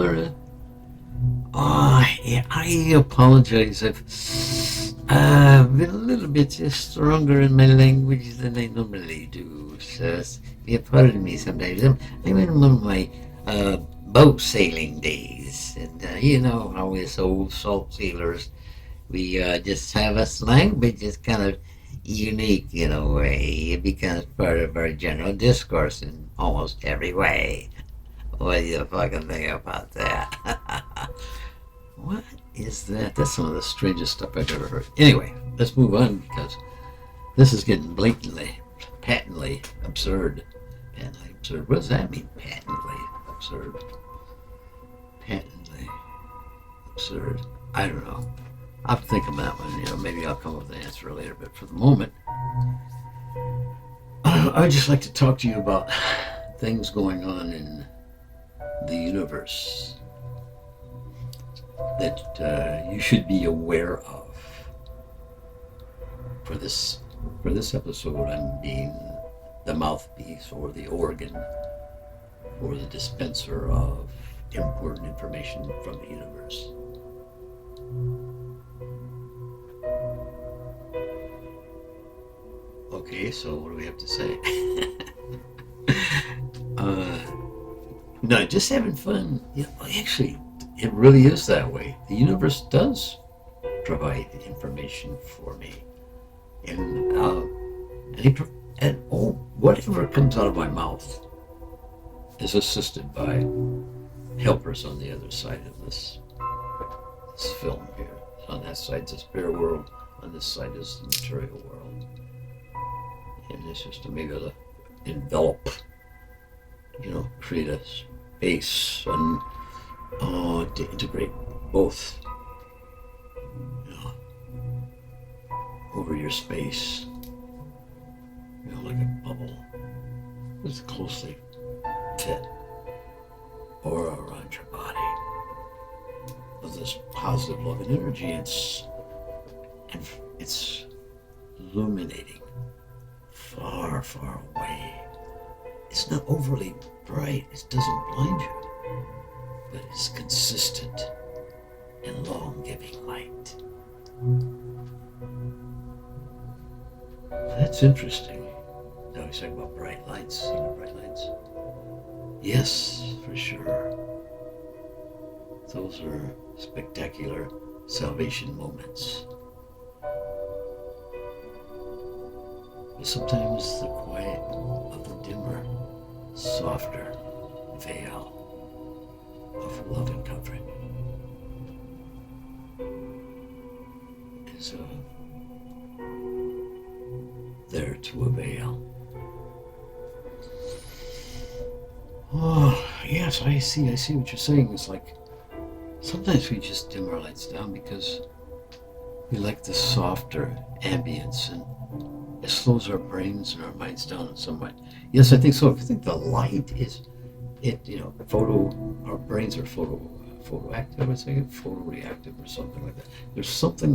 Florida. Oh, yeah, I apologize. I've been a little bit stronger in my language than I normally do. So, yeah, pardon me sometimes. I'm in one of my boat sailing days. And you know how us old salt sailors, we just have a slang, but just kind of unique in a way. It becomes part of our general discourse in almost every way. What do you fucking think about that? What is that? That's some of the strangest stuff I've ever heard. Anyway, let's move on because this is getting blatantly, patently absurd. Patently absurd. What does that mean? Patently absurd. Patently absurd. I don't know. I'll think of that one. You know, maybe I'll come up with an answer later. But for the moment, I'd just like to talk to you about things going on in the universe that you should be aware of. For this episode, I'm being the mouthpiece or the organ or the dispenser of important information from the universe. Okay, so what do we have to say? uh, no, just having fun. Yeah, actually, it really is that way. The universe does provide information for me, and whatever comes out of my mouth is assisted by helpers on the other side of this film here. On that side is the spirit world. On this side is the material world, and it's just to maybe to envelop, create a space and to integrate both, over your space, like a bubble that's closely fit or around your body of this positive love and energy. It's illuminating far, far away. It's not overly bright. It doesn't blind you, but it's consistent and long-giving light. That's interesting. Now he's talking about bright lights. Bright lights? Yes, for sure. Those are spectacular salvation moments. But sometimes the quiet of the dimmer, softer veil of love and comfort is there to avail. Oh, yes, I see what you're saying. It's like sometimes we just dim our lights down because we like the softer ambience, and it slows our brains and our minds down somewhat. Yes, I think so. If you think the light is our brains are photoactive, I would say, photoreactive or something like that. There's something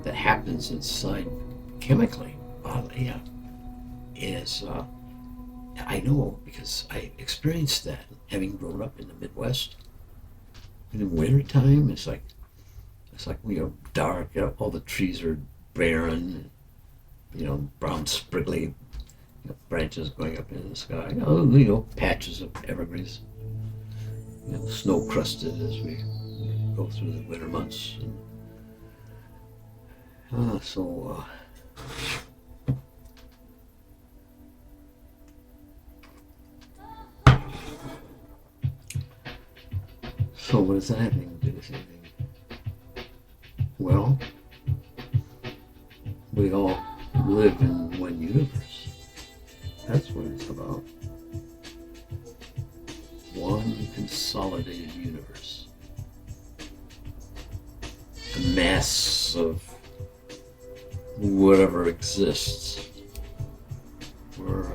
that happens inside chemically. I know because I experienced that having grown up in the Midwest. And in wintertime, it's like we are dark. All the trees are barren. Brown spriggly branches going up into the sky. Patches of evergreens. Snow crusted as we go through the winter months. So what does that have to do with anything? Well, we all live in one universe. That's what it's about. One consolidated universe. A mass of whatever exists. We're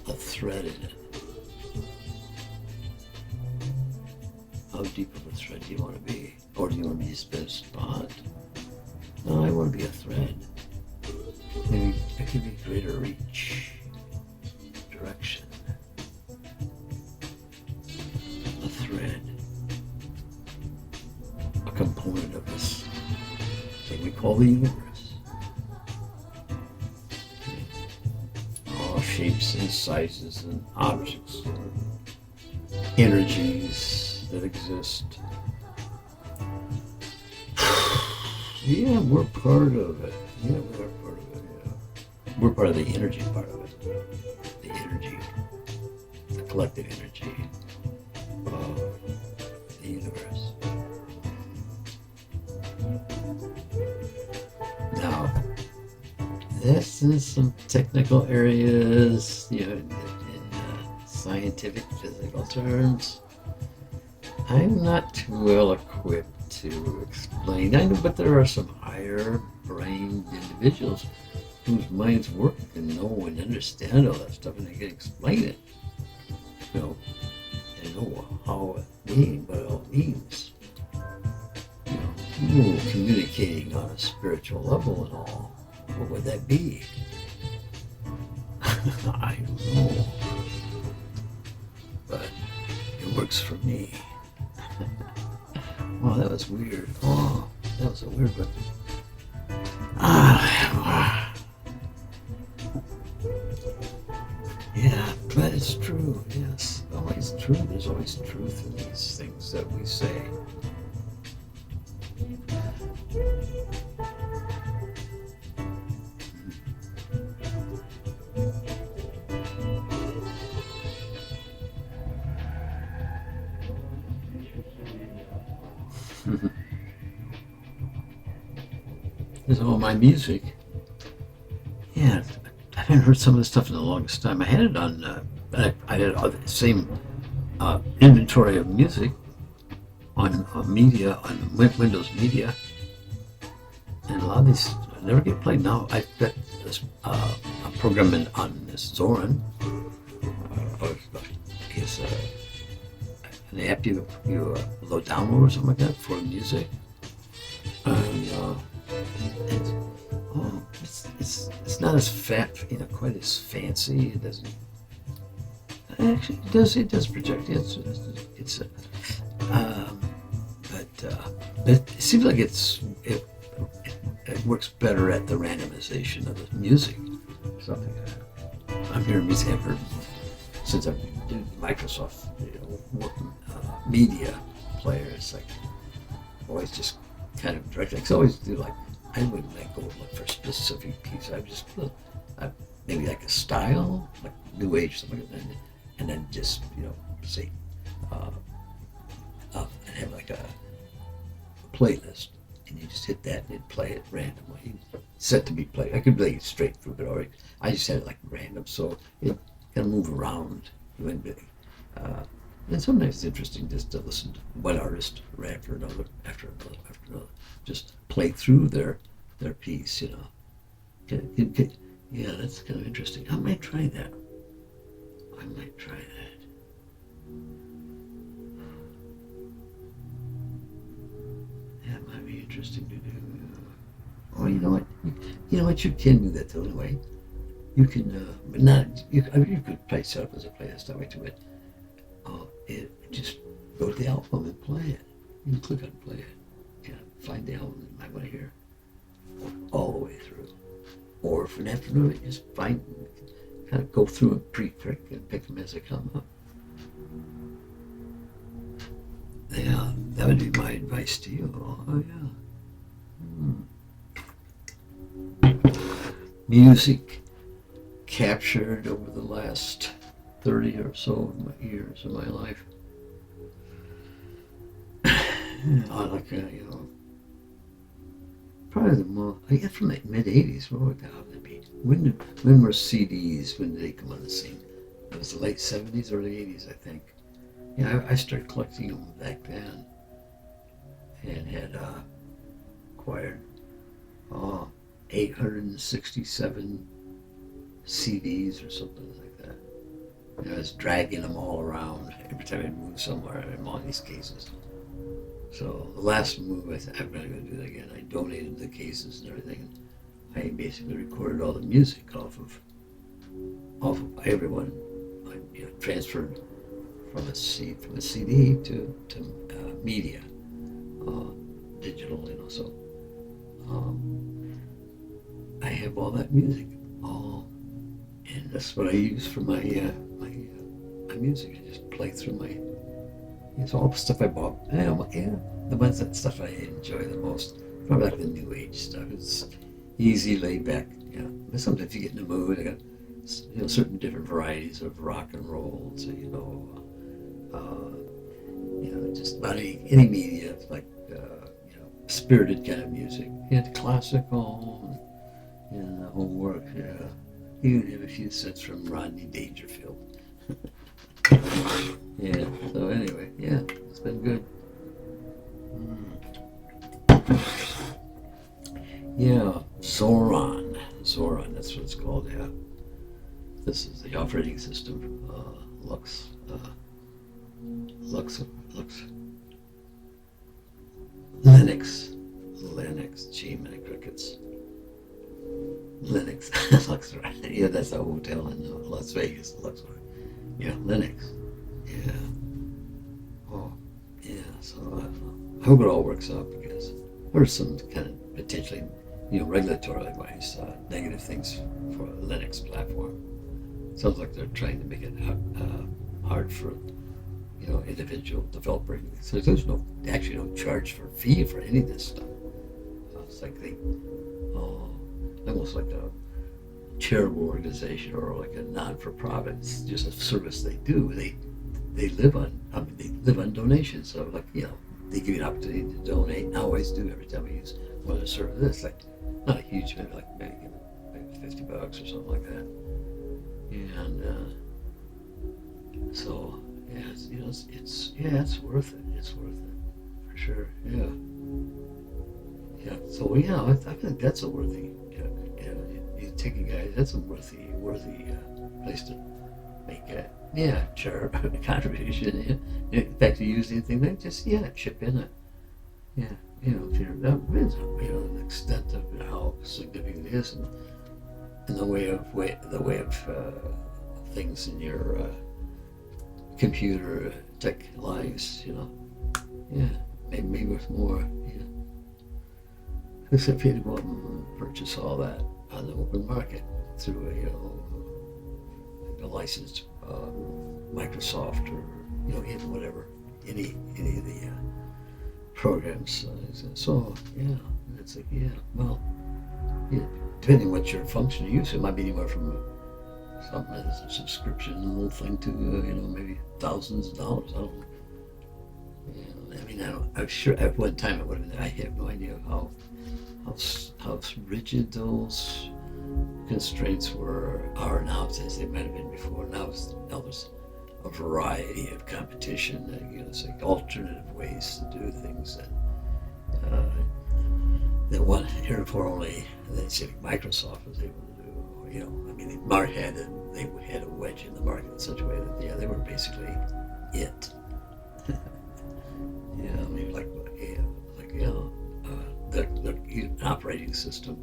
a thread in it. How deep of a thread do you want to be? Or do you want to be just a spot? No, I want to be a thread. Maybe it could be greater reach, direction. thread, a component of this thing we call the universe. All shapes and sizes and objects and energies that exist. Yeah, we're part of it. Yeah, we are part of it. Yeah. We're part of the energy part of it. The energy, the collective energy of the universe. Now, this is some technical areas, in scientific, physical terms. I'm not too well equipped to explain. I know, but there are some higher-brained individuals whose minds work and know and understand all that stuff, and they can explain it. And know how it means, what it all means. Communicating on a spiritual level and all. What would that be? I don't know. But it works for me. Oh, that was weird. Oh, that was a weird one. Yeah, but it's true. Yes, always true. There's always truth in these things that we say. There's all my music. Yeah, I haven't heard some of this stuff in the longest time. I had it on, I had the same inventory of music on media, on Windows Media, and a lot of these never get played now. I've got this a program on this Zorin. It's an app you download or something like that for music, and it's not as quite as fancy. It doesn't. Actually, it does project. But it seems like it works better at the randomization of the music. Something like that. I'm hearing music. I've heard since I've been Microsoft media player. It's like always just kind of direct. I always do like. I wouldn't go look for a specific piece. I just maybe like a style, like New Age, something like that, and then just say and have like a playlist, and you just hit that and it'd play it randomly, set to be played. I could play it straight through, but already I just had it like random, so it can move around. And sometimes it's interesting just to listen to one artist right after another, just play through their piece, Yeah, that's kind of interesting. I might try that. That might be interesting to do. Oh, you know what? You can do that though anyway. You can, but not. You could play set up as a playlist that way too. But just go to the album and play it. You can click on play it. Find the album you might want to hear all the way through. Or if an afternoon, just kind of go through and and pick them as they come up. Yeah, that would be my advice to you. Oh yeah. Music captured over the last 30 or so years of my life. Probably the more, I guess from the mid 80s, what would that be? When were CDs, when did they come on the scene? It was the late 70s, early 80s, I think. Yeah, I started collecting them back then and had acquired 867 CDs or something like that. I was dragging them all around every time I'd move somewhere in all these cases. So the last move, I'm not going to do that again. I donated the cases and everything. I basically recorded all the music off of everyone. I transferred from a CD to media, digital, So um, I have all that music, all, and that's what I use for my music. I just play through my. It's all the stuff I bought. The ones that stuff I enjoy the most. Probably like the new age stuff. It's easy, laid back. But sometimes you get in the mood. I got certain different varieties of rock and roll. So just about any media like spirited kind of music. And classical and the whole work. Yeah, even have a few sets from Rodney Dangerfield. Yeah. So anyway, yeah, it's been good. Yeah, Zoran. That's what it's called. Yeah. This is the operating system. Lux. Lux. Linux. Gee, many crickets. Linux. Luxor. Yeah, that's a hotel in Las Vegas. Luxor. Yeah, Linux. Yeah. Oh, yeah. So I hope it all works out because there's some kind of potentially, regulatory wise negative things for a Linux platform. Sounds like they're trying to make it hard for individual developer. So there's actually no charge for fee for any of this stuff. It's like almost like a charitable organization or like a non-for-profit. It's just a service they do. They live on. They live on donations. So they give you an opportunity to donate. And I always do every time I use one of the services. Like not a huge, maybe $50 or something like that. And so yeah, it's worth it. It's worth it for sure. Yeah. Yeah. So I think that's a worthy. You take a guy. That's a worthy place to make a contribution. In fact, you use anything, then just chip in it. Yeah. If you're the extent of how significant it is, and the way of things in your computer tech lives, maybe with more, except you had to go out and purchase all that on the open market through a licensed Microsoft or even whatever any of the programs. So it's like depending on what your function you use, it might be anywhere from something as a subscription little thing to maybe thousands of dollars. I don't know. I'm sure at one time it would have been. I have no idea how rigid those constraints are now as they might have been before. Now there's a variety of competition. It's like alternative ways to do things that one heretofore only Microsoft was able to do. They had a wedge in the market in such a way that they were basically it. Their operating system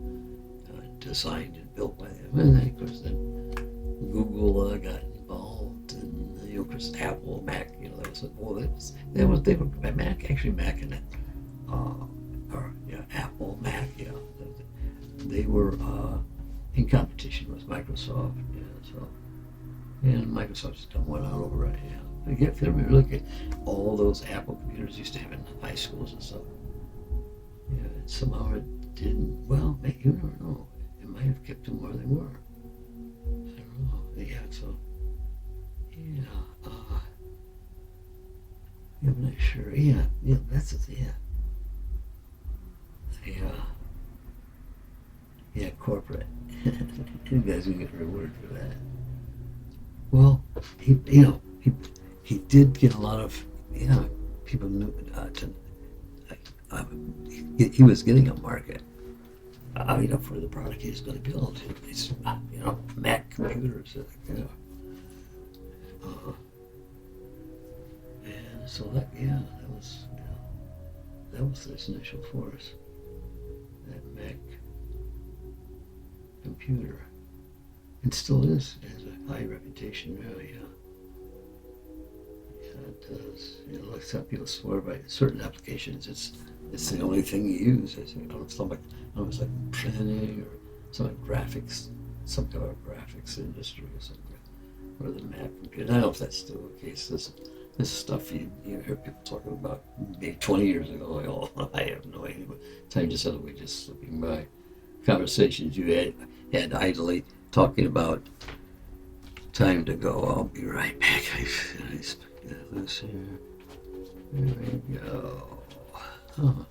designed and built by them, and then, of course then Google got involved, and of course Apple, Mac, they were Mac and Apple, Mac, they were in competition with Microsoft, and Microsoft's done one out over it, If you ever look at all those Apple computers used to have in high schools and stuff, and somehow it didn't. Well, you never know. It might have kept them where they were. I don't know. I'm not sure. That's it. Corporate. You guys will get a reward for that. Well, he did get a lot of people knew he was getting a market for the product he was going to build. It's Mac computers, and so that was this initial force, that Mac computer, and still has a high reputation, really. does. You know, like some people swear by certain applications. It's the only thing you use. It's, you know, it's almost like planning or some like graphics, some kind of graphics industry or something, or the map computer. I don't know if that's still the case. This stuff you hear people talking about maybe 20 years ago. Oh, I have no idea. But time just suddenly just slipping by. Conversations you had idly talking about. Time to go. I'll be right back. I loose here. There we go. Huh.